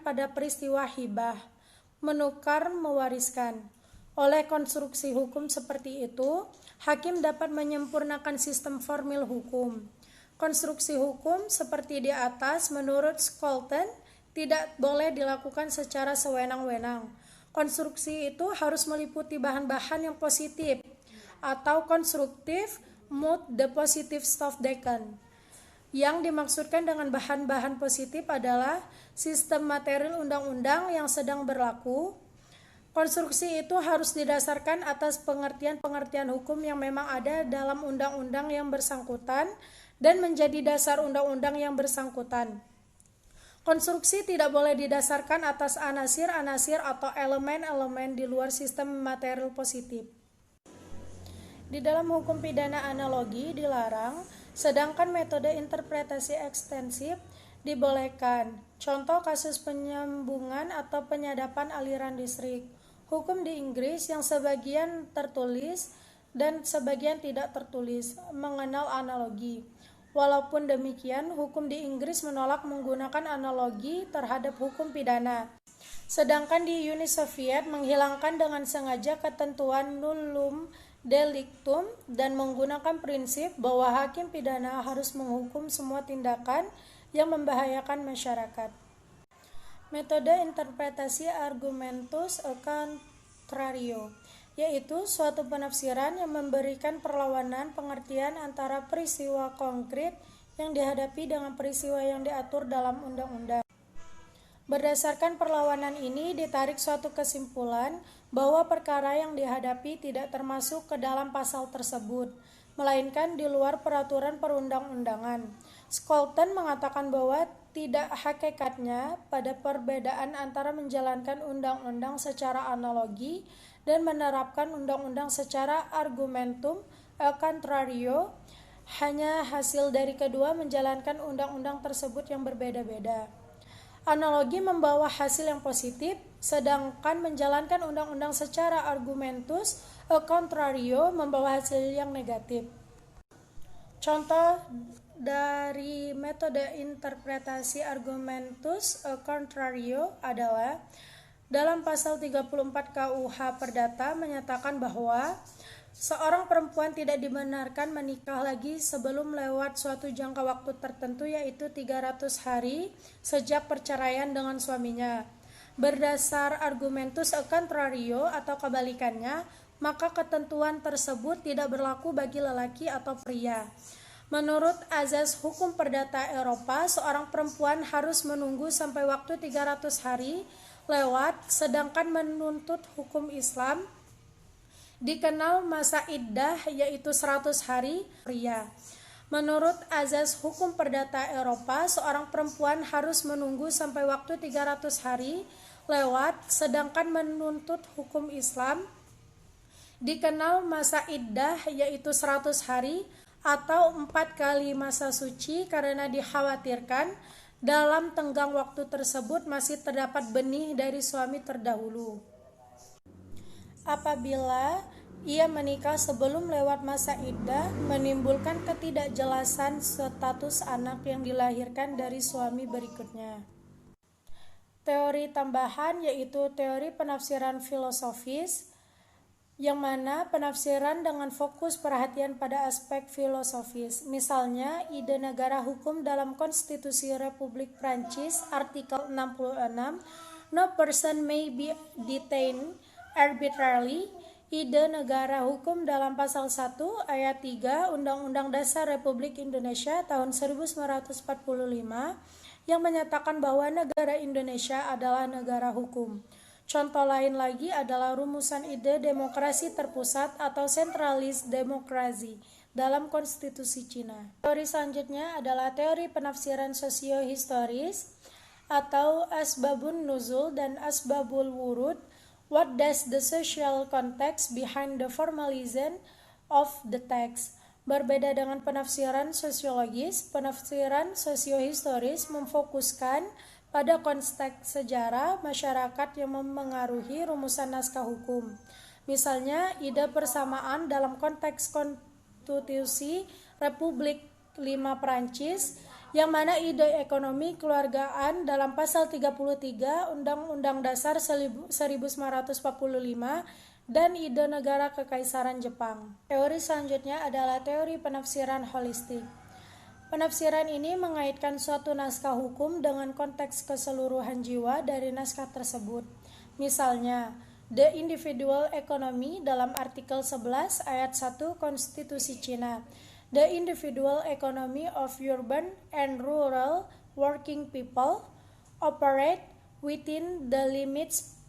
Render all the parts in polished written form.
pada peristiwa hibah, menukar, mewariskan. Oleh konstruksi hukum seperti itu, hakim dapat menyempurnakan sistem formil hukum. Konstruksi hukum seperti di atas menurut Scholten tidak boleh dilakukan secara sewenang-wenang. Konstruksi itu harus meliputi bahan-bahan yang positif atau konstruktif mood the positive stoffdecken. Yang dimaksudkan dengan bahan-bahan positif adalah sistem material undang-undang yang sedang berlaku. Konstruksi itu harus didasarkan atas pengertian-pengertian hukum yang memang ada dalam undang-undang yang bersangkutan dan menjadi dasar undang-undang yang bersangkutan. Konstruksi tidak boleh didasarkan atas anasir-anasir atau elemen-elemen di luar sistem material positif. Di dalam hukum pidana analogi dilarang, sedangkan metode interpretasi ekstensif dibolehkan. Contoh kasus penyambungan atau penyadapan aliran listrik. Hukum di Inggris yang sebagian tertulis dan sebagian tidak tertulis mengenal analogi. Walaupun demikian, hukum di Inggris menolak menggunakan analogi terhadap hukum pidana. Sedangkan di Uni Soviet menghilangkan dengan sengaja ketentuan nullum delictum dan menggunakan prinsip bahwa hakim pidana harus menghukum semua tindakan yang membahayakan masyarakat. Metode interpretasi argumentus a contrario, yaitu suatu penafsiran yang memberikan perlawanan pengertian antara peristiwa konkret yang dihadapi dengan peristiwa yang diatur dalam undang-undang. Berdasarkan perlawanan ini ditarik suatu kesimpulan bahwa perkara yang dihadapi tidak termasuk ke dalam pasal tersebut, melainkan di luar peraturan perundang-undangan. Scholten mengatakan bahwa tidak hakikatnya pada perbedaan antara menjalankan undang-undang secara analogi dan menerapkan undang-undang secara argumentum a contrario, hanya hasil dari kedua menjalankan undang-undang tersebut yang berbeda-beda. Analogi membawa hasil yang positif, sedangkan menjalankan undang-undang secara argumentus a contrario membawa hasil yang negatif. Contoh dari metode interpretasi argumentus a contrario adalah dalam pasal 34 KUH Perdata menyatakan bahwa seorang perempuan tidak dibenarkan menikah lagi sebelum lewat suatu jangka waktu tertentu, yaitu 300 hari sejak perceraian dengan suaminya. Berdasar argumentus a contrario atau kebalikannya, maka ketentuan tersebut tidak berlaku bagi lelaki atau pria. Menurut azas hukum perdata Eropa, seorang perempuan harus menunggu sampai waktu 300 hari lewat, sedangkan menuntut hukum Islam dikenal masa iddah yaitu 100 hari pria. Menurut azas hukum perdata Eropa, seorang perempuan harus menunggu sampai waktu 300 hari lewat, sedangkan menuntut hukum Islam dikenal masa iddah yaitu 100 hari atau 4 kali masa suci karena dikhawatirkan dalam tenggang waktu tersebut masih terdapat benih dari suami terdahulu. Apabila ia menikah sebelum lewat masa iddah, menimbulkan ketidakjelasan status anak yang dilahirkan dari suami berikutnya. Teori tambahan yaitu teori penafsiran filosofis, yang mana penafsiran dengan fokus perhatian pada aspek filosofis. Misalnya, ide negara hukum dalam Konstitusi Republik Prancis, artikel 66, no person may be detained arbitrarily. Ide negara hukum dalam pasal 1 ayat 3 Undang-Undang Dasar Republik Indonesia tahun 1945 yang menyatakan bahwa negara Indonesia adalah negara hukum. Contoh lain lagi adalah rumusan ide demokrasi terpusat atau centralist democracy dalam konstitusi Cina. Teori selanjutnya adalah teori penafsiran sosiohistoris atau asbabun nuzul dan asbabul wurud. What does the social context behind the formalism of the text? Berbeda dengan penafsiran sosiologis, penafsiran sosiohistoris memfokuskan pada konteks sejarah masyarakat yang memengaruhi rumusan naskah hukum. Misalnya, ide persamaan dalam konteks konstitusi Republik V Prancis yang mana ide ekonomi keluargaan dalam pasal 33 Undang-Undang Dasar 1945 dan ide negara kekaisaran Jepang. Teori selanjutnya adalah teori penafsiran holistik. Penafsiran ini mengaitkan suatu naskah hukum dengan konteks keseluruhan jiwa dari naskah tersebut. Misalnya, The Individual Economy dalam artikel 11 ayat 1 Konstitusi Cina. The individual economy of urban and rural working people operate within the limits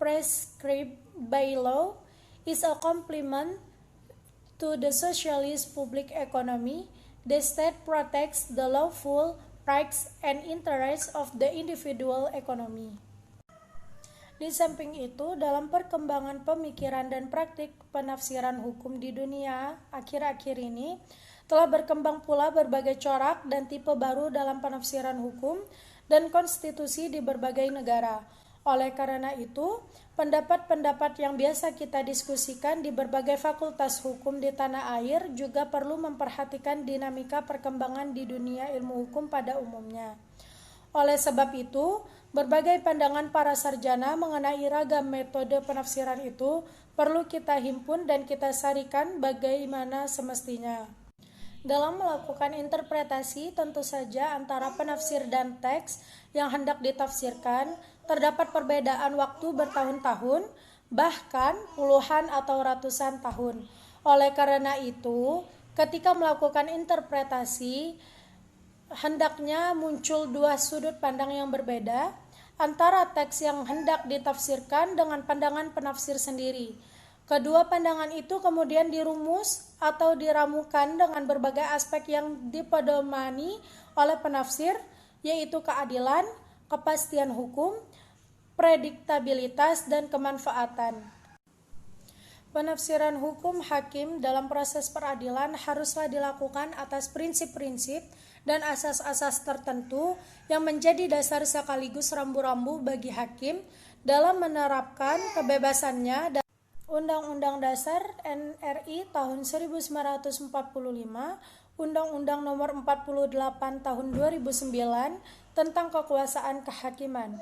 prescribed by law is a complement to the socialist public economy. The state protects the lawful rights and interests of the individual economy. Di samping itu, dalam perkembangan pemikiran dan praktik penafsiran hukum di dunia akhir-akhir ini, telah berkembang pula berbagai corak dan tipe baru dalam penafsiran hukum dan konstitusi di berbagai negara. Oleh karena itu, pendapat-pendapat yang biasa kita diskusikan di berbagai fakultas hukum di tanah air juga perlu memperhatikan dinamika perkembangan di dunia ilmu hukum pada umumnya. Oleh sebab itu, berbagai pandangan para sarjana mengenai ragam metode penafsiran itu perlu kita himpun dan kita sarikan bagaimana semestinya. Dalam melakukan interpretasi, tentu saja antara penafsir dan teks yang hendak ditafsirkan terdapat perbedaan waktu bertahun-tahun, bahkan puluhan atau ratusan tahun. Oleh karena itu, ketika melakukan interpretasi, hendaknya muncul dua sudut pandang yang berbeda antara teks yang hendak ditafsirkan dengan pandangan penafsir sendiri. Kedua pandangan itu kemudian dirumus atau diramukan dengan berbagai aspek yang dipedomani oleh penafsir, yaitu keadilan, kepastian hukum, prediktabilitas, dan kemanfaatan. Penafsiran hukum hakim dalam proses peradilan haruslah dilakukan atas prinsip-prinsip dan asas-asas tertentu yang menjadi dasar sekaligus rambu-rambu bagi hakim dalam menerapkan kebebasannya. Undang-Undang Dasar NRI tahun 1945, Undang-Undang Nomor 48 tahun 2009 tentang kekuasaan kehakiman.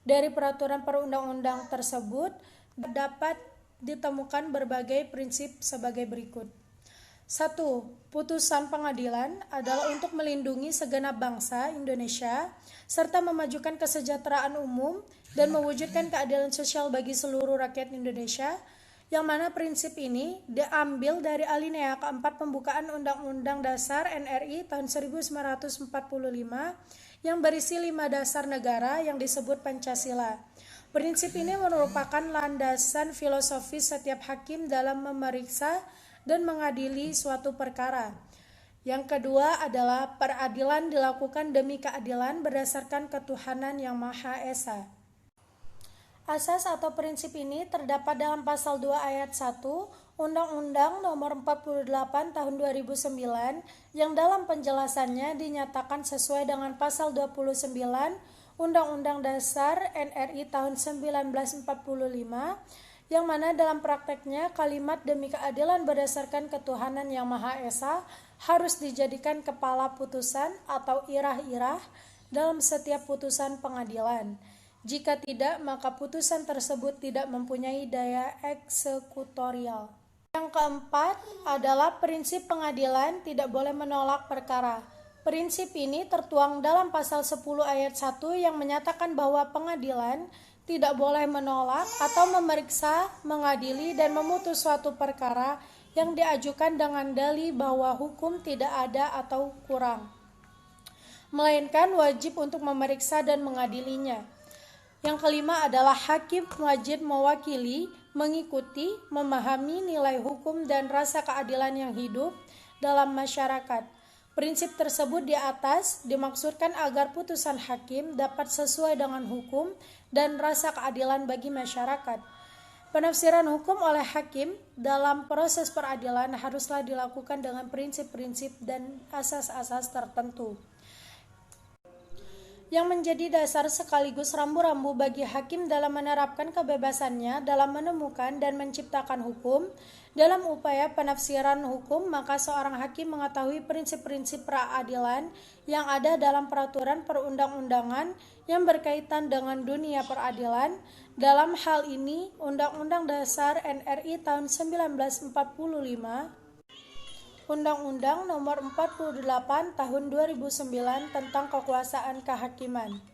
Dari peraturan perundang-undang tersebut dapat ditemukan berbagai prinsip sebagai berikut. 1. Putusan pengadilan adalah untuk melindungi segenap bangsa Indonesia serta memajukan kesejahteraan umum dan mewujudkan keadilan sosial bagi seluruh rakyat Indonesia, yang mana prinsip ini diambil dari alinea keempat pembukaan Undang-Undang Dasar NRI tahun 1945 yang berisi 5 dasar negara yang disebut Pancasila. Prinsip ini merupakan landasan filosofis setiap hakim dalam memeriksa dan mengadili suatu perkara. Yang kedua adalah peradilan dilakukan demi keadilan berdasarkan ketuhanan yang Maha Esa. Asas atau prinsip ini terdapat dalam pasal 2 ayat 1 Undang-Undang Nomor 48 tahun 2009 yang dalam penjelasannya dinyatakan sesuai dengan pasal 29 Undang-Undang Dasar NRI tahun 1945, yang mana dalam prakteknya kalimat demi keadilan berdasarkan ketuhanan yang Maha Esa harus dijadikan kepala putusan atau irah-irah dalam setiap putusan pengadilan. Jika tidak, maka putusan tersebut tidak mempunyai daya eksekutorial. Yang keempat adalah prinsip pengadilan tidak boleh menolak perkara. Prinsip ini tertuang dalam pasal 10 ayat 1 yang menyatakan bahwa pengadilan tidak boleh menolak atau memeriksa, mengadili, dan memutus suatu perkara yang diajukan dengan dalih bahwa hukum tidak ada atau kurang, melainkan wajib untuk memeriksa dan mengadilinya. Yang kelima adalah hakim wajib mewakili, mengikuti, memahami nilai hukum dan rasa keadilan yang hidup dalam masyarakat. Prinsip tersebut di atas dimaksudkan agar putusan hakim dapat sesuai dengan hukum dan rasa keadilan bagi masyarakat. Penafsiran hukum oleh hakim dalam proses peradilan haruslah dilakukan dengan prinsip-prinsip dan asas-asas tertentu. yang menjadi dasar sekaligus rambu-rambu bagi hakim dalam menerapkan kebebasannya dalam menemukan dan menciptakan hukum. Dalam upaya penafsiran hukum, maka seorang hakim mengetahui prinsip-prinsip peradilan yang ada dalam peraturan perundang-undangan yang berkaitan dengan dunia peradilan. Dalam hal ini, Undang-Undang Dasar NRI tahun 1945, Undang-Undang Nomor 48 Tahun 2009 tentang Kekuasaan Kehakiman.